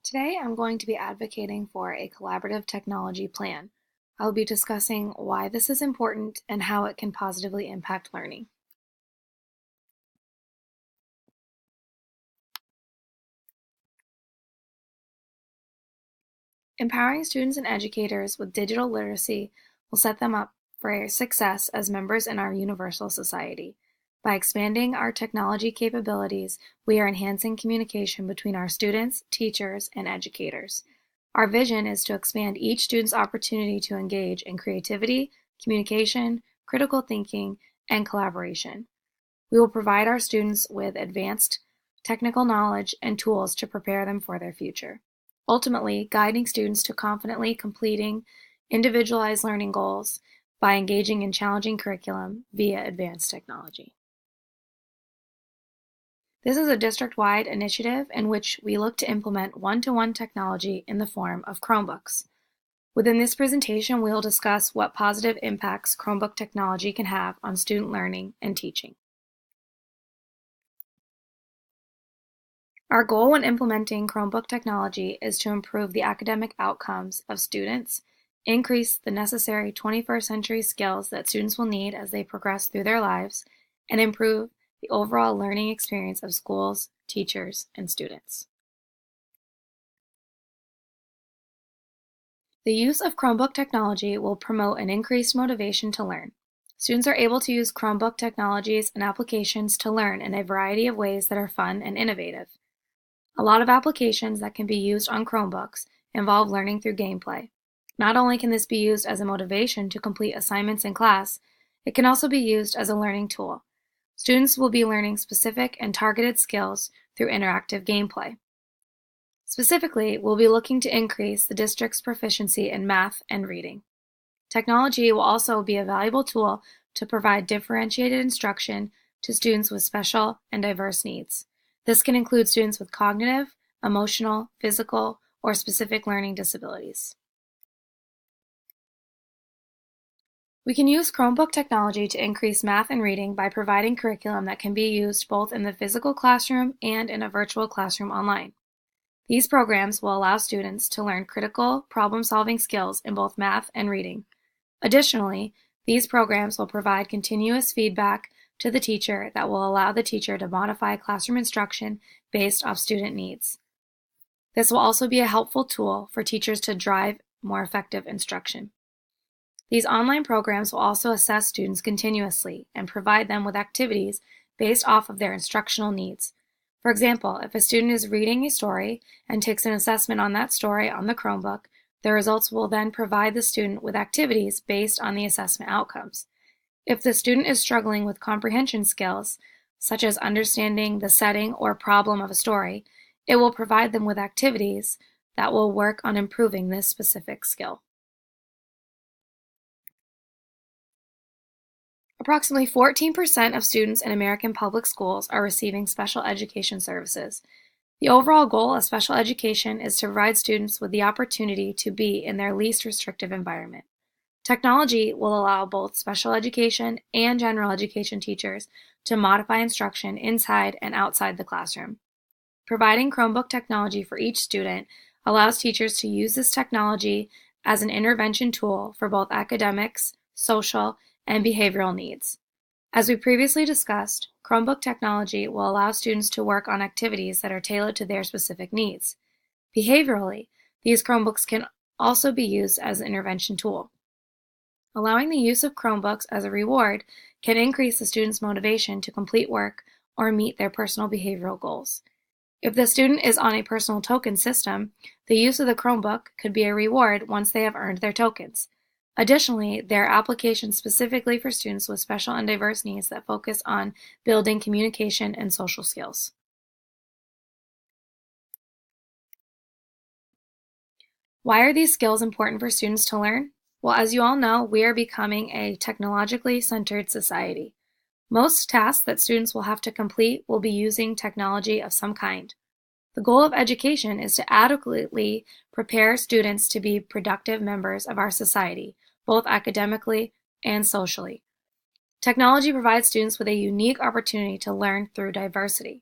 Today, I'm going to be advocating for a collaborative technology plan. I'll be discussing why this is important and how it can positively impact learning. Empowering students and educators with digital literacy will set them up for success as members in our universal society. By expanding our technology capabilities, we are enhancing communication between our students, teachers, and educators. Our vision is to expand each student's opportunity to engage in creativity, communication, critical thinking, and collaboration. We will provide our students with advanced technical knowledge and tools to prepare them for their future, ultimately guiding students to confidently completing individualized learning goals by engaging in challenging curriculum via advanced technology. This is a district-wide initiative in which we look to implement one-to-one technology in the form of Chromebooks. Within this presentation, we will discuss what positive impacts Chromebook technology can have on student learning and teaching. Our goal when implementing Chromebook technology is to improve the academic outcomes of students, increase the necessary 21st century skills that students will need as they progress through their lives, and improve the overall learning experience of schools, teachers, and students. The use of Chromebook technology will promote an increased motivation to learn. Students are able to use Chromebook technologies and applications to learn in a variety of ways that are fun and innovative. A lot of applications that can be used on Chromebooks involve learning through gameplay. Not only can this be used as a motivation to complete assignments in class, it can also be used as a learning tool. Students will be learning specific and targeted skills through interactive gameplay. Specifically, we'll be looking to increase the district's proficiency in math and reading. Technology will also be a valuable tool to provide differentiated instruction to students with special and diverse needs. This can include students with cognitive, emotional, physical, or specific learning disabilities. We can use Chromebook technology to increase math and reading by providing curriculum that can be used both in the physical classroom and in a virtual classroom online. These programs will allow students to learn critical problem-solving skills in both math and reading. Additionally, these programs will provide continuous feedback to the teacher that will allow the teacher to modify classroom instruction based off student needs. This will also be a helpful tool for teachers to drive more effective instruction. These online programs will also assess students continuously and provide them with activities based off of their instructional needs. For example, if a student is reading a story and takes an assessment on that story on the Chromebook, the results will then provide the student with activities based on the assessment outcomes. If the student is struggling with comprehension skills, such as understanding the setting or problem of a story, it will provide them with activities that will work on improving this specific skill. Approximately 14% of students in American public schools are receiving special education services. The overall goal of special education is to provide students with the opportunity to be in their least restrictive environment. Technology will allow both special education and general education teachers to modify instruction inside and outside the classroom. Providing Chromebook technology for each student allows teachers to use this technology as an intervention tool for both academics, social, and behavioral needs. As we previously discussed, Chromebook technology will allow students to work on activities that are tailored to their specific needs. Behaviorally, these Chromebooks can also be used as an intervention tool. Allowing the use of Chromebooks as a reward can increase the student's motivation to complete work or meet their personal behavioral goals. If the student is on a personal token system, the use of the Chromebook could be a reward once they have earned their tokens. Additionally, there are applications specifically for students with special and diverse needs that focus on building communication and social skills. Why are these skills important for students to learn? Well, as you all know, we are becoming a technologically centered society. Most tasks that students will have to complete will be using technology of some kind. The goal of education is to adequately prepare students to be productive members of our society, both academically and socially. Technology provides students with a unique opportunity to learn through diversity.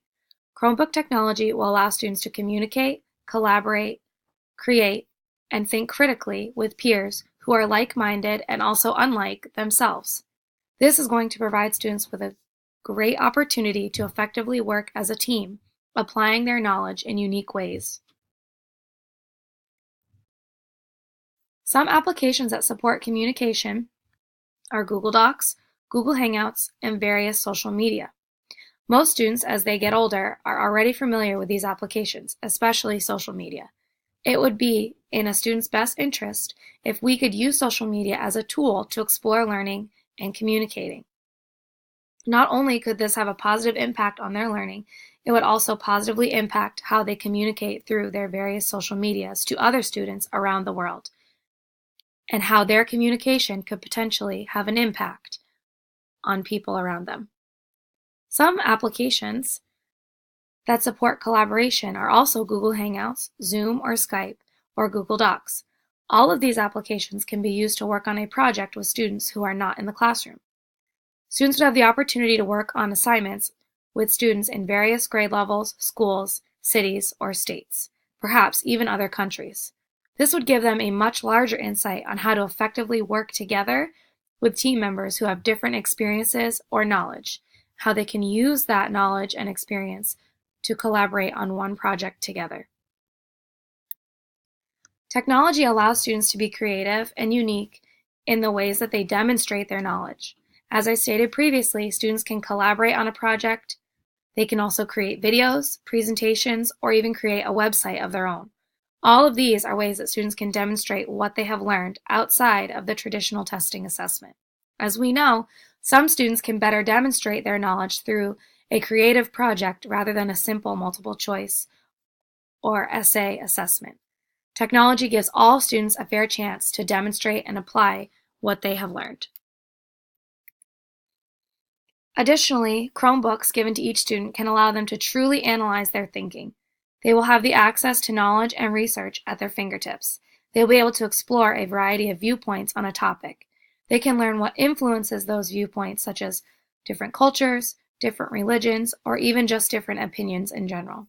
Chromebook technology will allow students to communicate, collaborate, create, and think critically with peers who are like-minded and also unlike themselves. This is going to provide students with a great opportunity to effectively work as a team, applying their knowledge in unique ways. Some applications that support communication are Google Docs, Google Hangouts, and various social media. Most students, as they get older, are already familiar with these applications, especially social media. It would be in a student's best interest if we could use social media as a tool to explore learning and communicating. Not only could this have a positive impact on their learning, it would also positively impact how they communicate through their various social medias to other students around the world, and how their communication could potentially have an impact on people around them. Some applications that support collaboration are also Google Hangouts, Zoom or Skype, or Google Docs. All of these applications can be used to work on a project with students who are not in the classroom. Students would have the opportunity to work on assignments with students in various grade levels, schools, cities, or states, perhaps even other countries. This would give them a much larger insight on how to effectively work together with team members who have different experiences or knowledge, how they can use that knowledge and experience to collaborate on one project together. Technology allows students to be creative and unique in the ways that they demonstrate their knowledge. As I stated previously, students can collaborate on a project. They can also create videos, presentations, or even create a website of their own. All of these are ways that students can demonstrate what they have learned outside of the traditional testing assessment. As we know, some students can better demonstrate their knowledge through a creative project rather than a simple multiple choice or essay assessment. Technology gives all students a fair chance to demonstrate and apply what they have learned. Additionally, Chromebooks given to each student can allow them to truly analyze their thinking. They will have the access to knowledge and research at their fingertips. They will be able to explore a variety of viewpoints on a topic. They can learn what influences those viewpoints, such as different cultures, different religions, or even just different opinions in general.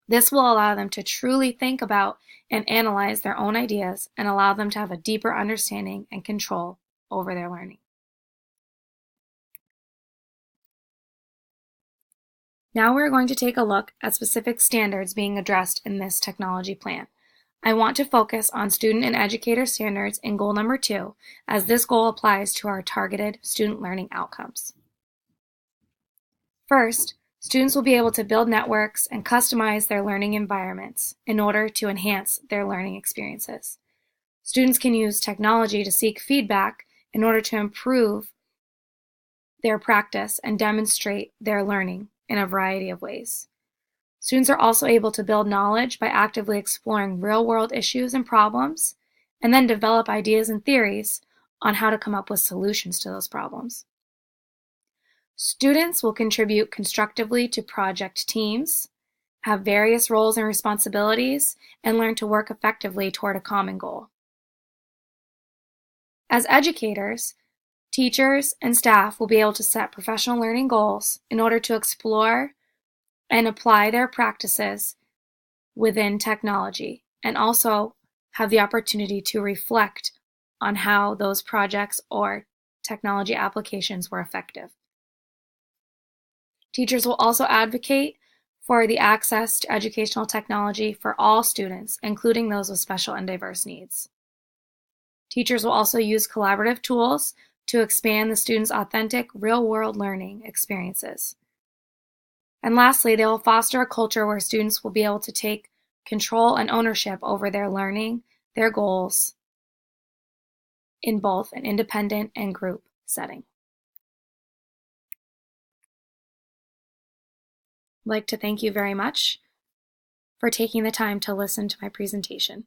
This will allow them to truly think about and analyze their own ideas and allow them to have a deeper understanding and control over their learning. Now we're going to take a look at specific standards being addressed in this technology plan. I want to focus on student and educator standards in goal number 2, as this goal applies to our targeted student learning outcomes. First, students will be able to build networks and customize their learning environments in order to enhance their learning experiences. Students can use technology to seek feedback in order to improve their practice and demonstrate their learning in a variety of ways. Students are also able to build knowledge by actively exploring real-world issues and problems, and then develop ideas and theories on how to come up with solutions to those problems. Students will contribute constructively to project teams, have various roles and responsibilities, and learn to work effectively toward a common goal. As educators, teachers and staff will be able to set professional learning goals in order to explore and apply their practices within technology, and also have the opportunity to reflect on how those projects or technology applications were effective. Teachers will also advocate for the access to educational technology for all students, including those with special and diverse needs. Teachers will also use collaborative tools to expand the students' authentic, real-world learning experiences. And lastly, they will foster a culture where students will be able to take control and ownership over their learning, their goals, in both an independent and group setting. I'd like to thank you very much for taking the time to listen to my presentation.